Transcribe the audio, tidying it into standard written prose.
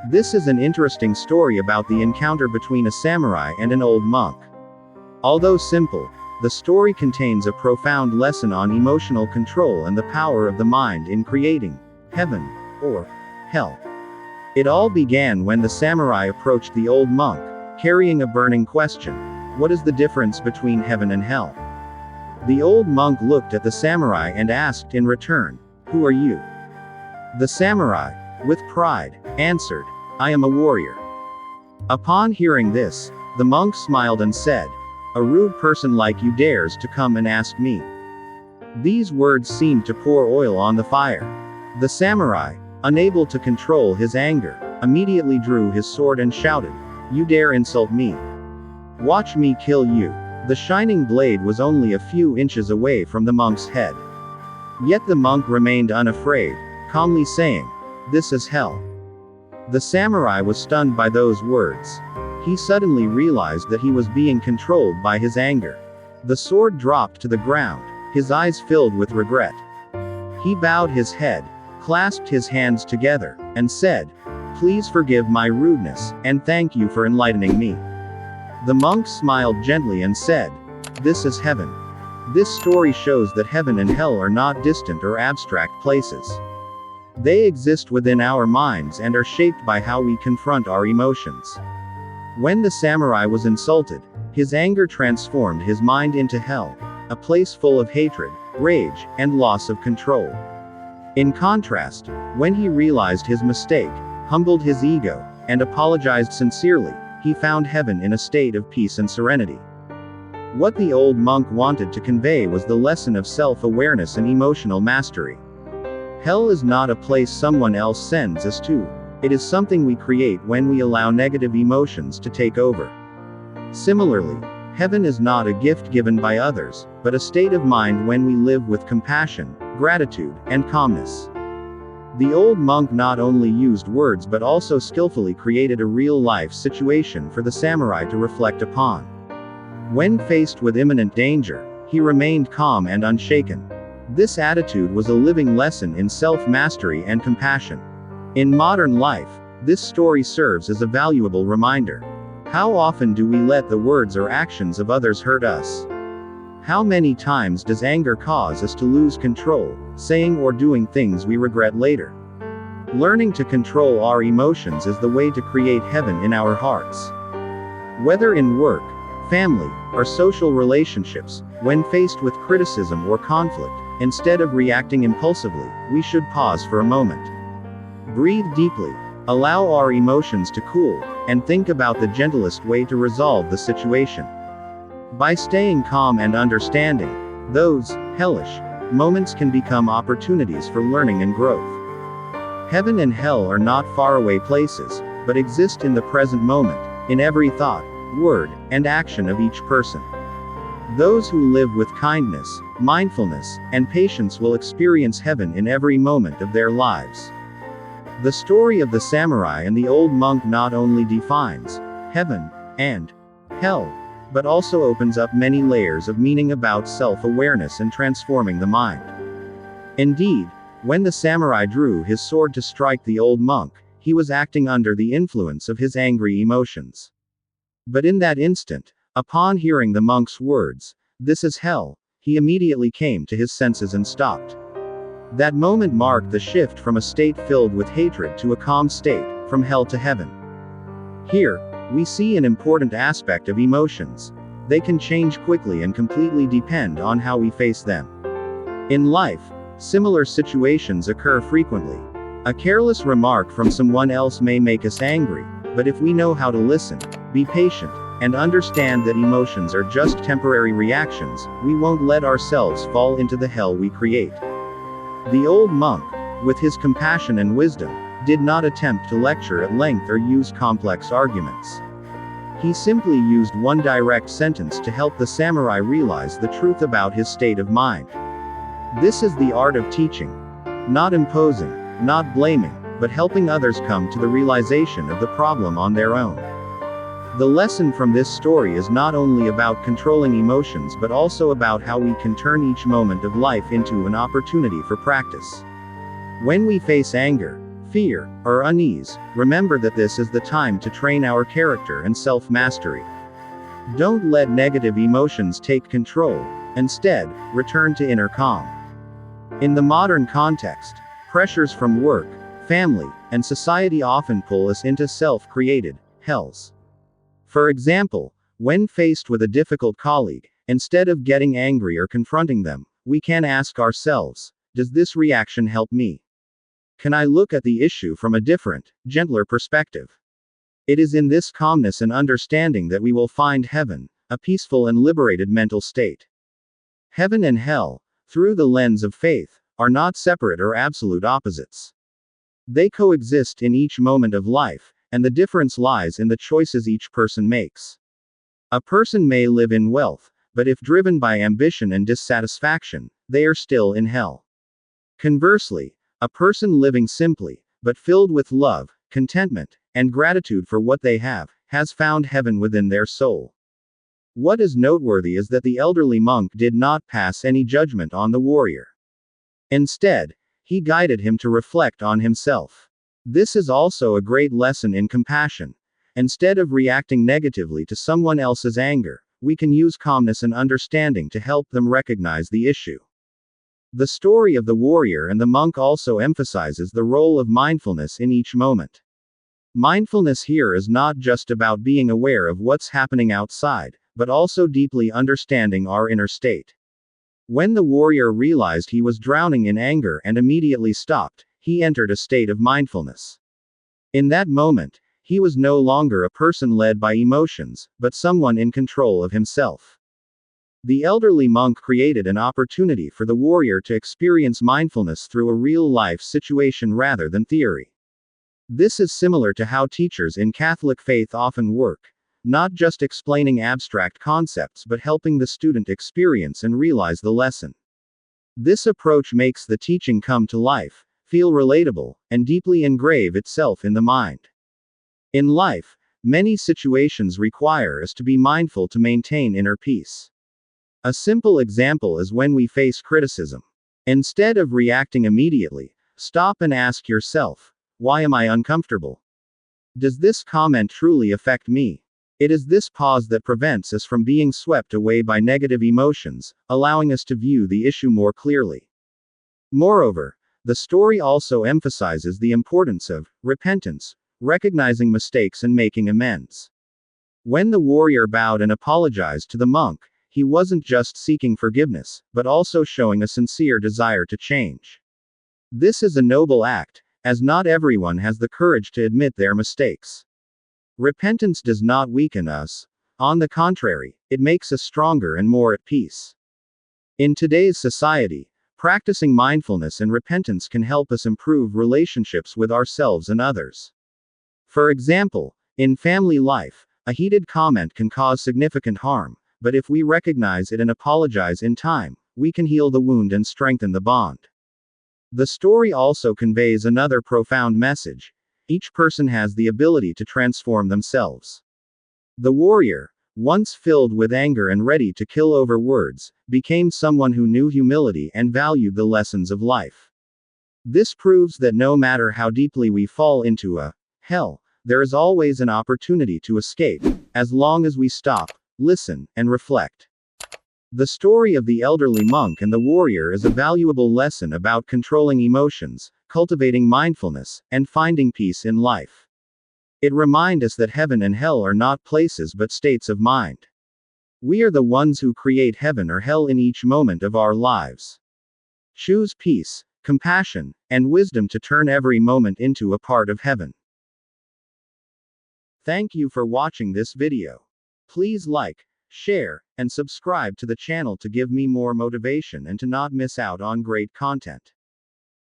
This is an interesting story about the encounter between a samurai and an old monk. Although simple, the story contains a profound lesson on emotional control and the power of the mind in creating heaven or hell. It all began when the samurai approached the old monk, carrying a burning question: what is the difference between heaven and hell? The old monk looked at the samurai and asked in return, "Who are you?" The samurai, with pride, answered, "I am a warrior." Upon hearing this, the monk smiled and said, "A rude person like you dares to come and ask me." These words seemed to pour oil on the fire. The samurai, unable to control his anger, immediately drew his sword and shouted, "You dare insult me? Watch me kill you." The shining blade was only a few inches away from the monk's head. Yet the monk remained unafraid, calmly saying, "This is hell." The samurai was stunned by those words. He suddenly realized that he was being controlled by his anger. The sword dropped to the ground, his eyes filled with regret. He bowed his head, clasped his hands together, and said, "Please forgive my rudeness, and thank you for enlightening me." The monk smiled gently and said, "This is heaven." This story shows that heaven and hell are not distant or abstract places. They exist within our minds and are shaped by how we confront our emotions. When the samurai was insulted, his anger transformed his mind into hell, a place full of hatred, rage, and loss of control. In contrast, when he realized his mistake, humbled his ego, and apologized sincerely, he found heaven in a state of peace and serenity. What the old monk wanted to convey was the lesson of self-awareness and emotional mastery. Hell is not a place someone else sends us to. It is something we create when we allow negative emotions to take over. Similarly, heaven is not a gift given by others, but a state of mind when we live with compassion, gratitude, and calmness. The old monk not only used words but also skillfully created a real-life situation for the samurai to reflect upon. When faced with imminent danger, he remained calm and unshaken. This attitude was a living lesson in self-mastery and compassion. In modern life, this story serves as a valuable reminder. How often do we let the words or actions of others hurt us? How many times does anger cause us to lose control, saying or doing things we regret later? Learning to control our emotions is the way to create heaven in our hearts. Whether in work, family, or social relationships, when faced with criticism or conflict, instead of reacting impulsively, we should pause for a moment. Breathe deeply, allow our emotions to cool, and think about the gentlest way to resolve the situation. By staying calm and understanding, those hellish moments can become opportunities for learning and growth. Heaven and hell are not faraway places, but exist in the present moment, in every thought, word, and action of each person. Those who live with kindness, mindfulness, and patience will experience heaven in every moment of their lives. The story of the samurai and the old monk not only defines heaven and hell, but also opens up many layers of meaning about self-awareness and transforming the mind. Indeed, when the samurai drew his sword to strike the old monk, he was acting under the influence of his angry emotions. But in that instant, upon hearing the monk's words, "This is hell," he immediately came to his senses and stopped. That moment marked the shift from a state filled with hatred to a calm state, from hell to heaven. Here, we see an important aspect of emotions. They can change quickly and completely depend on how we face them. In life, similar situations occur frequently. A careless remark from someone else may make us angry, but if we know how to listen, be patient, and understand that emotions are just temporary reactions, we won't let ourselves fall into the hell we create. The old monk, with his compassion and wisdom, did not attempt to lecture at length or use complex arguments. He simply used one direct sentence to help the samurai realize the truth about his state of mind. This is the art of teaching. Not imposing, not blaming, but helping others come to the realization of the problem on their own. The lesson from this story is not only about controlling emotions but also about how we can turn each moment of life into an opportunity for practice. When we face anger, fear, or unease, remember that this is the time to train our character and self-mastery. Don't let negative emotions take control. Instead, return to inner calm. In the modern context, pressures from work, family, and society often pull us into self-created hells. For example, when faced with a difficult colleague, instead of getting angry or confronting them, we can ask ourselves, does this reaction help me? Can I look at the issue from a different, gentler perspective? It is in this calmness and understanding that we will find heaven, a peaceful and liberated mental state. Heaven and hell, through the lens of faith, are not separate or absolute opposites. They coexist in each moment of life, and the difference lies in the choices each person makes. A person may live in wealth, but if driven by ambition and dissatisfaction, they are still in hell. Conversely, a person living simply, but filled with love, contentment, and gratitude for what they have, has found heaven within their soul. What is noteworthy is that the elderly monk did not pass any judgment on the warrior. Instead, he guided him to reflect on himself. This is also a great lesson in compassion. Instead of reacting negatively to someone else's anger, we can use calmness and understanding to help them recognize the issue. The story of the warrior and the monk also emphasizes the role of mindfulness in each moment. Mindfulness here is not just about being aware of what's happening outside, but also deeply understanding our inner state. When the warrior realized he was drowning in anger and immediately stopped, he entered a state of mindfulness. In that moment, he was no longer a person led by emotions, but someone in control of himself. The elderly monk created an opportunity for the warrior to experience mindfulness through a real-life situation rather than theory. This is similar to how teachers in Catholic faith often work, not just explaining abstract concepts but helping the student experience and realize the lesson. This approach makes the teaching come to life, feel relatable, and deeply engrave itself in the mind. In life, many situations require us to be mindful to maintain inner peace. A simple example is when we face criticism. Instead of reacting immediately, stop and ask yourself, why am I uncomfortable? Does this comment truly affect me? It is this pause that prevents us from being swept away by negative emotions, allowing us to view the issue more clearly. Moreover, the story also emphasizes the importance of repentance, recognizing mistakes and making amends. When the warrior bowed and apologized to the monk, he wasn't just seeking forgiveness, but also showing a sincere desire to change. This is a noble act, as not everyone has the courage to admit their mistakes. Repentance does not weaken us. On the contrary, it makes us stronger and more at peace. In today's society, practicing mindfulness and repentance can help us improve relationships with ourselves and others. For example, in family life, a heated comment can cause significant harm, but if we recognize it and apologize in time, we can heal the wound and strengthen the bond. The story also conveys another profound message. Each person has the ability to transform themselves. The warrior, once filled with anger and ready to kill over words, became someone who knew humility and valued the lessons of life. This proves that no matter how deeply we fall into a hell, there is always an opportunity to escape, as long as we stop, listen, and reflect. The story of the elderly monk and the warrior is a valuable lesson about controlling emotions, cultivating mindfulness, and finding peace in life. It reminds us that heaven and hell are not places but states of mind. We are the ones who create heaven or hell in each moment of our lives. Choose peace, compassion, and wisdom to turn every moment into a part of heaven. Thank you for watching this video. Please like, share, and subscribe to the channel to give me more motivation and to not miss out on great content.